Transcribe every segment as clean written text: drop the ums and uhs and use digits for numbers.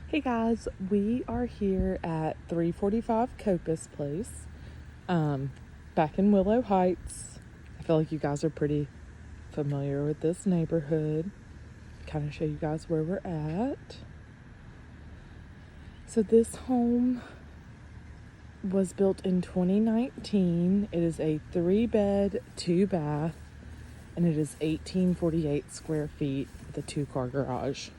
Hey guys, we are here at 345 Coppice Place, back in Willow Heights. I feel like you guys are pretty familiar with this neighborhood. Kind of show you guys where we're at. So this home was built in 2019. It is a 3-bed, 2-bath, and it is 1848 square feet with a 2-car garage.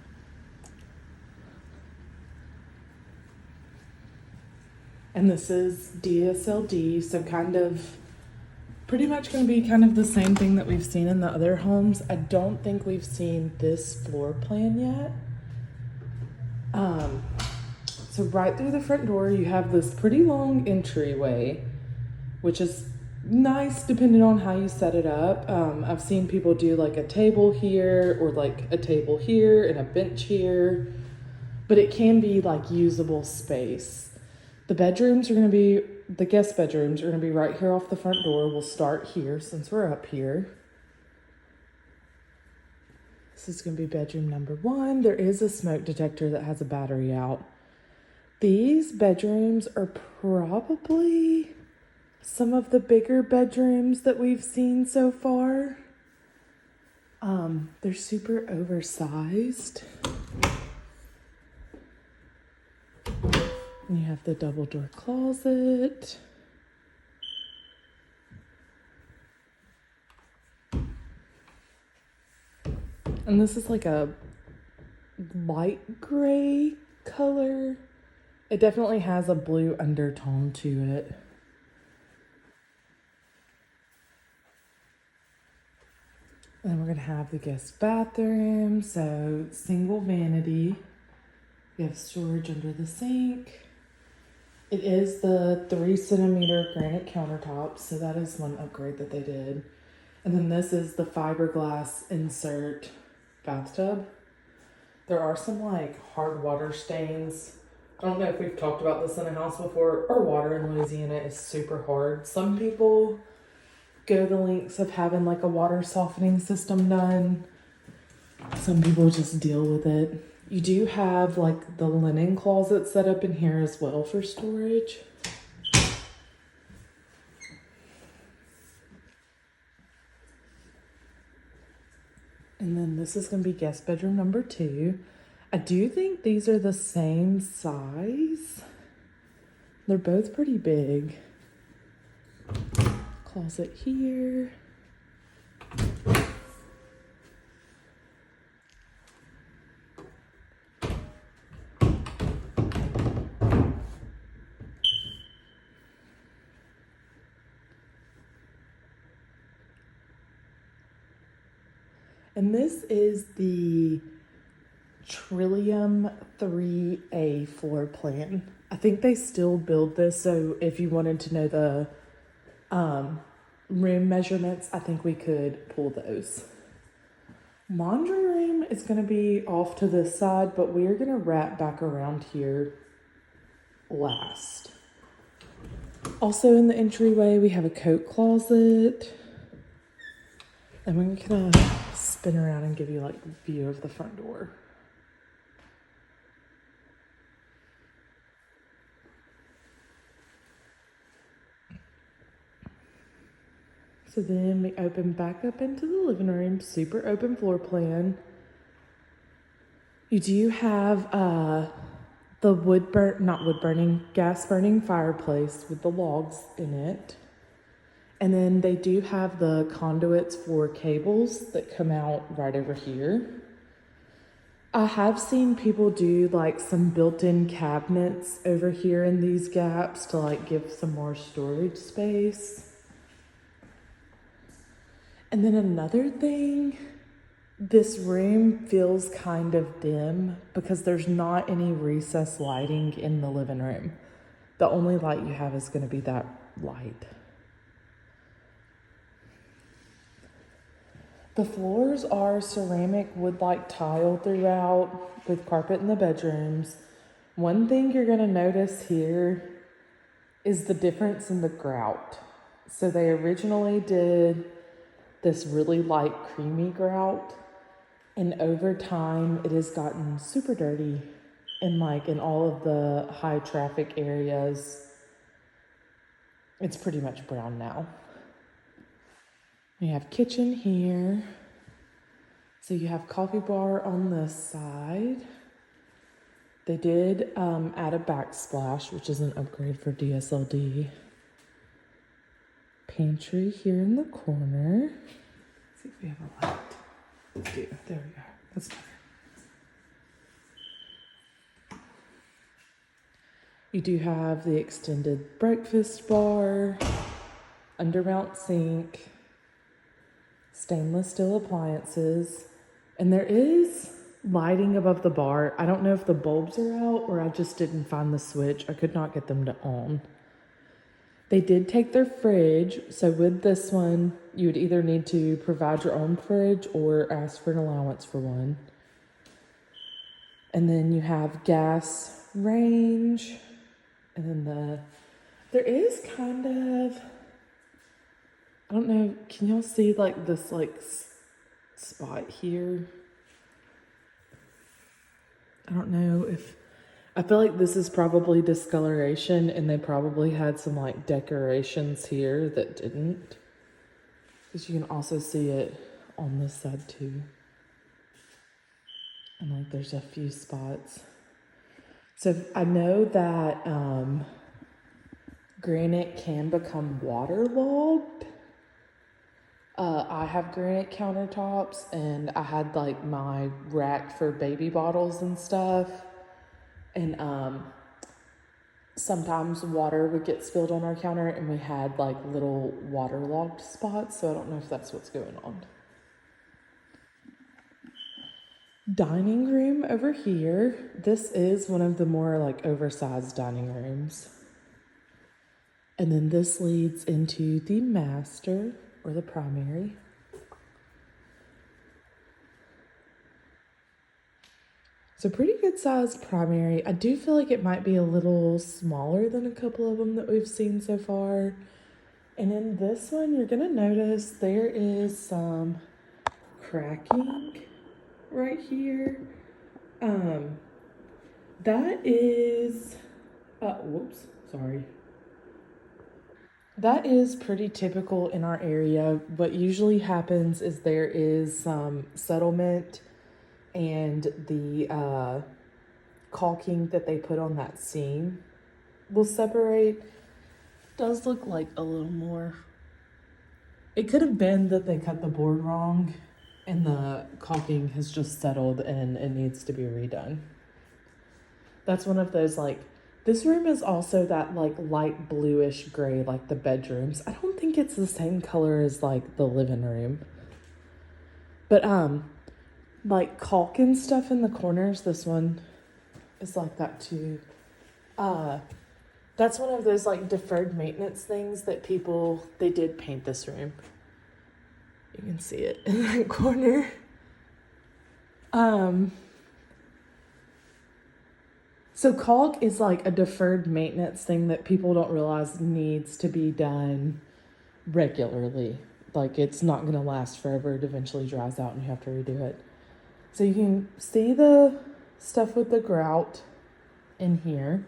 And this is DSLD, so pretty much going to be kind of the same thing that we've seen in the other homes. I don't think we've seen this floor plan yet. So right through the front door, you have this pretty long entryway, which is nice depending on how you set it up. I've seen people do like a table here or like a table here and a bench here, but it can be like usable space. The guest bedrooms are going to be right here off the front door. We'll start here since we're up here. This is going to be bedroom number 1. There is a smoke detector that has a battery out. These bedrooms are probably some of the bigger bedrooms that we've seen so far. They're super oversized. And you have the double door closet. And this is like a light gray color. It definitely has a blue undertone to it. And then we're gonna have the guest bathroom. So single vanity. We have storage under the sink. It is the 3-centimeter granite countertops, so that is one upgrade that they did. And then this is the fiberglass insert bathtub. There are some like hard water stains. I don't know if we've talked about this in a house before. Our water in Louisiana is super hard. Some people go the lengths of having like a water softening system done. Some people just deal with it. You do have like the linen closet set up in here as well for storage. And then this is going to be guest bedroom number 2. I do think these are the same size. They're both pretty big. Closet here. And this is the Trillium 3A floor plan. I think they still build this, so if you wanted to know the room measurements, I think we could pull those. Laundry room is going to be off to this side, but we're going to wrap back around here last. Also in the entryway, we have a coat closet. And we're going to spin around and give you like a view of the front door. So then we open back up into the living room, super open floor plan. You do have the gas burning fireplace with the logs in it. And then they do have the conduits for cables that come out right over here. I have seen people do like some built-in cabinets over here in these gaps to like give some more storage space. And then another thing, this room feels kind of dim because there's not any recessed lighting in the living room. The only light you have is going to be that light. The floors are ceramic wood-like tile throughout with carpet in the bedrooms. One thing you're going to notice here is the difference in the grout. So they originally did this really light creamy grout, and over time it has gotten super dirty And like in all of the high traffic areas, it's pretty much brown now. We have kitchen here. So you have coffee bar on this side. They did add a backsplash, which is an upgrade for DSLD. Pantry here in the corner. Let's see if we have a light. We do. There we go. That's better. You do have the extended breakfast bar, undermount sink, stainless steel appliances, and there is lighting above the bar. I don't know if the bulbs are out or I just didn't find the switch. I could not get them to on. They did take their fridge, so with this one, you would either need to provide your own fridge or ask for an allowance for one. And then you have gas range, and then there is kind of, I don't know, can y'all see like this spot here? I don't know if, I feel like this is probably discoloration and they probably had some like decorations here that didn't. Because you can also see it on this side too. And like there's a few spots. So I know that granite can become waterlogged. I have granite countertops and I had like my rack for baby bottles and stuff. And sometimes water would get spilled on our counter and we had like little waterlogged spots. So I don't know if that's what's going on. Dining room over here. This is one of the more like oversized dining rooms. And then this leads into the master or the primary. So pretty good sized primary. I do feel like it might be a little smaller than a couple of them that we've seen so far. And in this one, you're gonna notice there is some cracking right here. That is, whoops, sorry. That is pretty typical in our area. What usually happens is there is some settlement and the caulking that they put on that seam will separate. Does look like a little more. It could have been that they cut the board wrong and the caulking has just settled and it needs to be redone. That's one of those like, this room is also that like light bluish gray like the bedrooms. I don't think it's the same color as like the living room. But like caulk and stuff in the corners, this one is like that too. That's one of those like deferred maintenance things that they did paint this room. You can see it in that corner. So caulk is like a deferred maintenance thing that people don't realize needs to be done regularly. Like it's not going to last forever. It eventually dries out and you have to redo it. So you can see the stuff with the grout in here.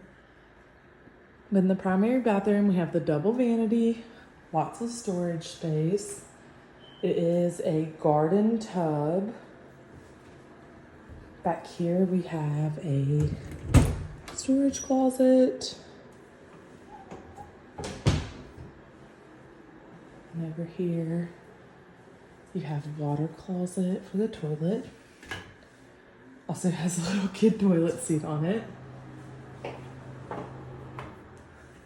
In the primary bathroom, we have the double vanity, lots of storage space. It is a garden tub. Back here we have a storage closet. And over here you have a water closet for the toilet. Also has a little kid toilet seat on it.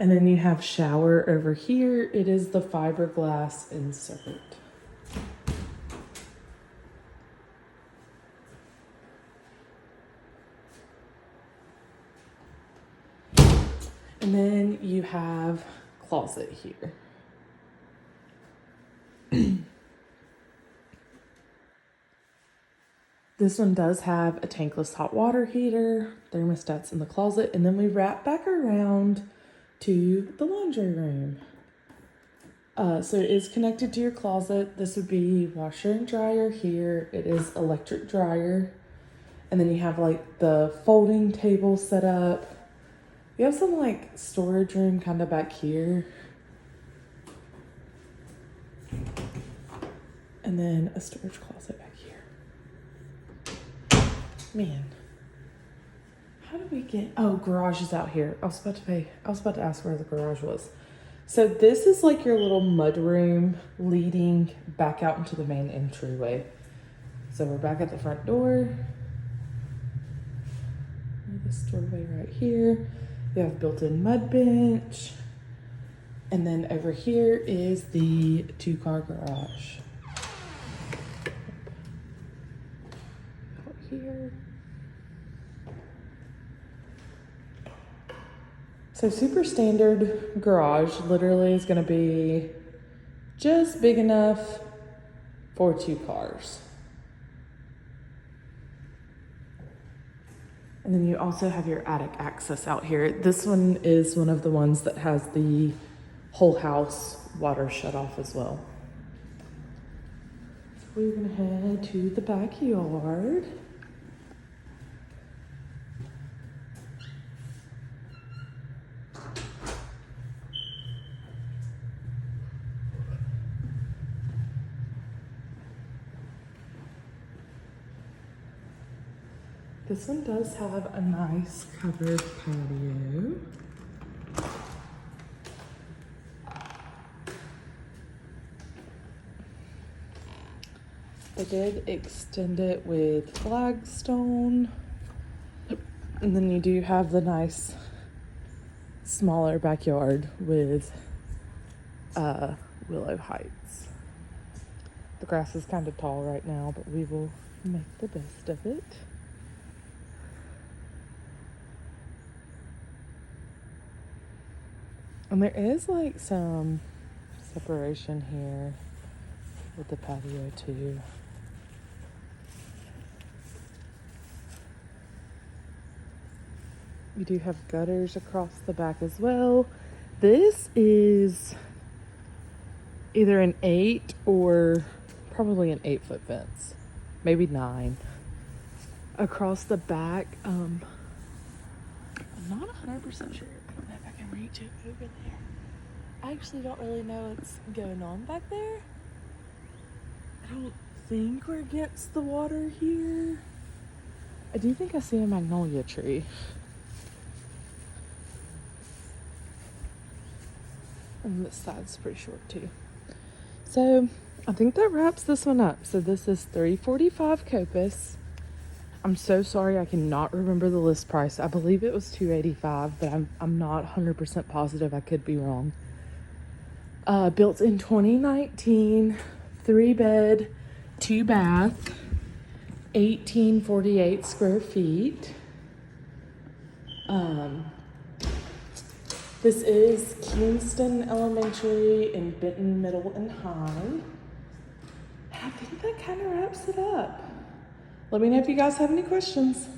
And then you have shower over here. It is the fiberglass insert. And then you have closet here. This one does have a tankless hot water heater, thermostats in the closet, and then we wrap back around to the laundry room. So it is connected to your closet. This would be washer and dryer here. It is electric dryer. And then you have like the folding table set up. You have some like storage room kind of back here. And then a storage closet back here. Man. How did we get, oh, garage is out here. I was about to ask where the garage was. So this is like your little mud room leading back out into the main entryway. So we're back at the front door. This doorway right here. You have built-in mud bench. And then over here is the 2-car garage. Out here. So super standard garage literally is going to be just big enough for 2 cars. And then you also have your attic access out here. This one is one of the ones that has the whole house water shut off as well. So we're gonna head to the backyard. This one does have a nice covered patio. They did extend it with flagstone. And then you do have the nice smaller backyard with willow heights. The grass is kind of tall right now, but we will make the best of it. And there is like some separation here with the patio too. You do have gutters across the back as well. This is either an 8 or probably an 8-foot fence, maybe 9. Across the back, I'm not 100% sure. I don't know if I can reach it over there. I actually don't really know what's going on back there. I don't think we're against the water here. I do think I see a magnolia tree. And this side's pretty short too. So I think that wraps this one up. So this is $345 Coppice. I'm so sorry, I cannot remember the list price. I believe it was $285, but I'm not 100% positive. I could be wrong. Built in 2019, 3-bed, 2-bath, 1848 square feet. This is Kingston Elementary in Benton Middle and High. I think that kind of wraps it up. Let me know if you guys have any questions.